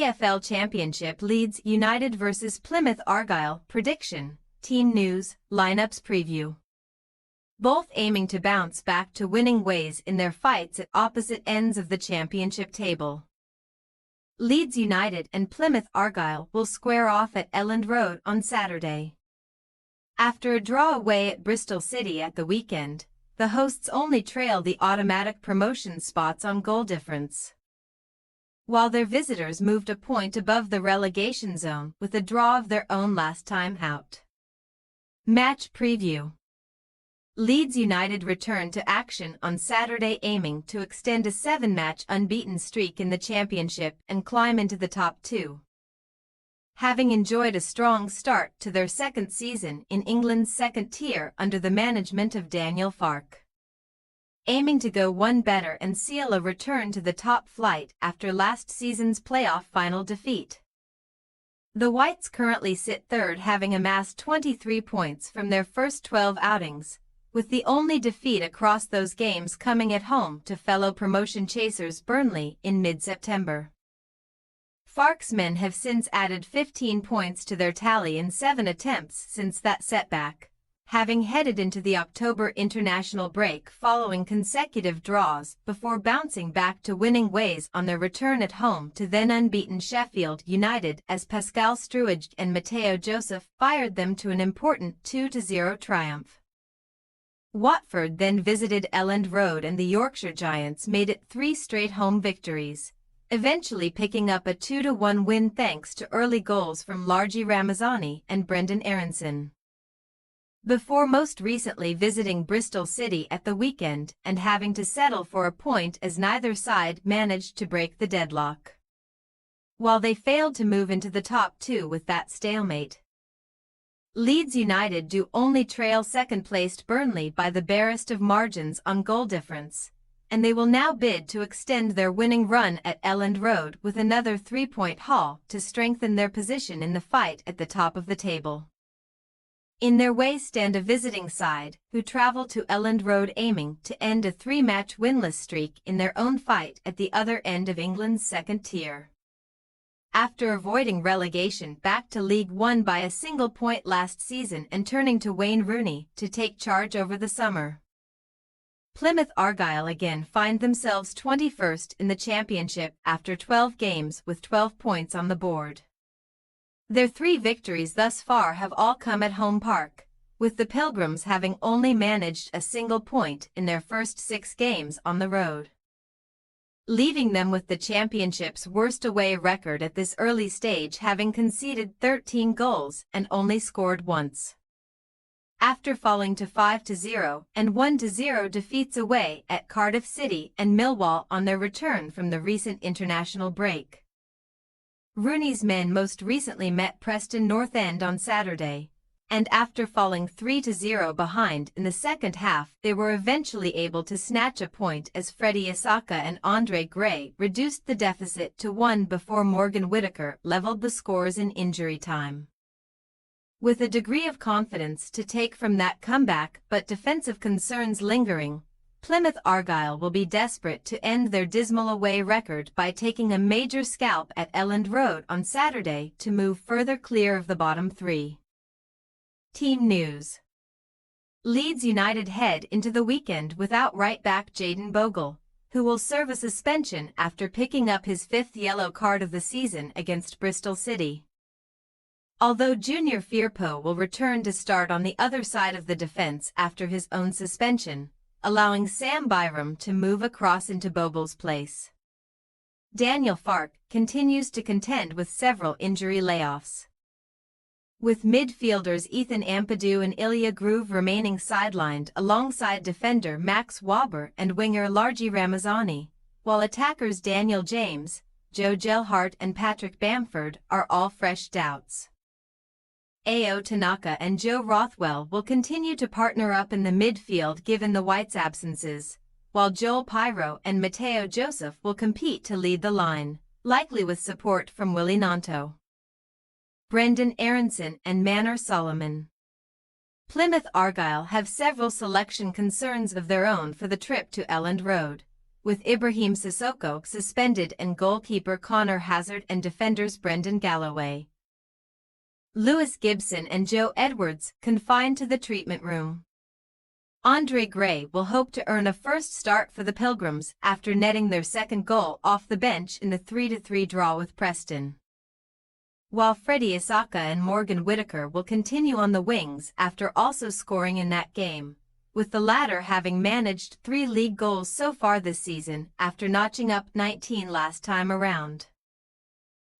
EFL Championship Leeds United vs Plymouth Argyle prediction, team news, lineups preview. Both aiming to bounce back to winning ways in their fights at opposite ends of the championship table. Leeds United and Plymouth Argyle will square off at Elland Road on Saturday. After a draw away at Bristol City at the weekend, the hosts only trail the automatic promotion spots on goal difference, while their visitors moved a point above the relegation zone with a draw of their own last time out. Match preview. Leeds United return to action on Saturday, aiming to extend a 7-match unbeaten streak in the championship and climb into the top 2. Having enjoyed a strong start to their second season in England's second tier under the management of Daniel Farke, aiming to go one better and seal a return to the top flight after last season's playoff final defeat. The Whites currently sit third, having amassed 23 points from their first 12 outings, with the only defeat across those games coming at home to fellow promotion chasers Burnley in mid-September. Farke's men have since added 15 points to their tally in 7 attempts since that setback, having headed into the October international break following consecutive draws before bouncing back to winning ways on their return at home to then unbeaten Sheffield United as Pascal Struij and Mateo Joseph fired them to an important 2-0 triumph. Watford then visited Elland Road and the Yorkshire Giants made it 3 straight home victories, eventually picking up a 2-1 win thanks to early goals from Largi Ramazani and Brendan Aronson, before most recently visiting Bristol City at the weekend and having to settle for a point as neither side managed to break the deadlock, while they failed to move into the top 2 with that stalemate. Leeds United do only trail second-placed Burnley by the barest of margins on goal difference, and they will now bid to extend their winning run at Elland Road with another 3-point haul to strengthen their position in the fight at the top of the table. In their way stand a visiting side, who travel to Elland Road aiming to end a 3-match winless streak in their own fight at the other end of England's second tier, after avoiding relegation back to League One by a single point last season and turning to Wayne Rooney to take charge over the summer. Plymouth Argyle again find themselves 21st in the championship after 12 games with 12 points on the board. Their 3 victories thus far have all come at home park, with the Pilgrims having only managed a single point in their first 6 games on the road, leaving them with the championship's worst away record at this early stage, having conceded 13 goals and only scored once, after falling to 5-0 and 1-0 defeats away at Cardiff City and Millwall on their return from the recent international break. Rooney's men most recently met Preston North End on Saturday, and after falling 3-0 behind in the second half, they were eventually able to snatch a point as Freddie Isaka and Andre Gray reduced the deficit to 1 before Morgan Whittaker leveled the scores in injury time. With a degree of confidence to take from that comeback but defensive concerns lingering, Plymouth Argyle will be desperate to end their dismal away record by taking a major scalp at Elland Road on Saturday to move further clear of the bottom 3. Team news. Leeds United head into the weekend without right-back Jayden Bogle, who will serve a suspension after picking up his 5th yellow card of the season against Bristol City. Although Junior Firpo will return to start on the other side of the defence after his own suspension, allowing Sam Byram to move across into Bogle's place. Daniel Farke continues to contend with several injury layoffs, with midfielders Ethan Ampadu and Ilya Groove remaining sidelined alongside defender Max Wabber and winger Largi Ramazani, while attackers Daniel James, Joe Gelhardt and Patrick Bamford are all fresh doubts. Ao Tanaka and Joe Rothwell will continue to partner up in the midfield given the Whites' absences, while Joel Pyro and Mateo Joseph will compete to lead the line, likely with support from Willie Nanto, Brendan Aronson and Manor Solomon. Plymouth Argyle have several selection concerns of their own for the trip to Elland Road, with Ibrahim Sissoko suspended and goalkeeper Connor Hazard and defenders Brendan Galloway, Lewis Gibson and Joe Edwards confined to the treatment room. Andre Gray will hope to earn a first start for the Pilgrims after netting their second goal off the bench in the 3-3 draw with Preston, while Freddie Isaka and Morgan Whittaker will continue on the wings after also scoring in that game, with the latter having managed 3 league goals so far this season after notching up 19 last time around.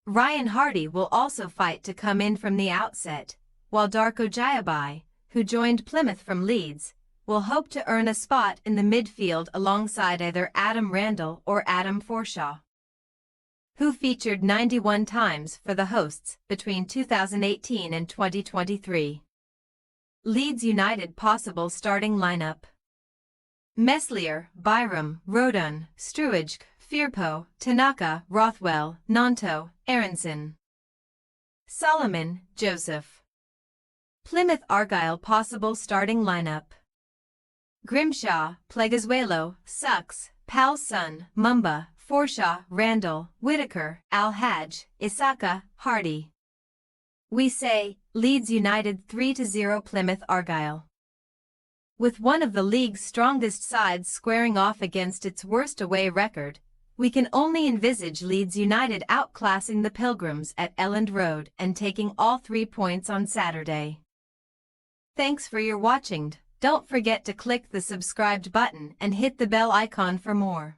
Ryan Hardy will also fight to come in from the outset, while Darko Jayabai, who joined Plymouth from Leeds, will hope to earn a spot in the midfield alongside either Adam Randall or Adam Forshaw, who featured 91 times for the hosts between 2018 and 2023. Leeds United possible starting lineup: Meslier, Byram, Rodon, Struij, Firpo, Tanaka, Rothwell, Nanto, Aronson, Solomon, Joseph. Plymouth Argyle possible starting lineup: Grimshaw, Pleguezuelo, Sucks, Palson, Mumba, Forshaw, Randall, Whittaker, Al-Hajj, Isaka, Hardy. We say, Leeds United 3-0 Plymouth Argyle. With one of the league's strongest sides squaring off against its worst away record, we can only envisage Leeds United outclassing the Pilgrims at Elland Road and taking all 3 points on Saturday. Thanks for your watching. Don't forget to click the subscribed button and hit the bell icon for more.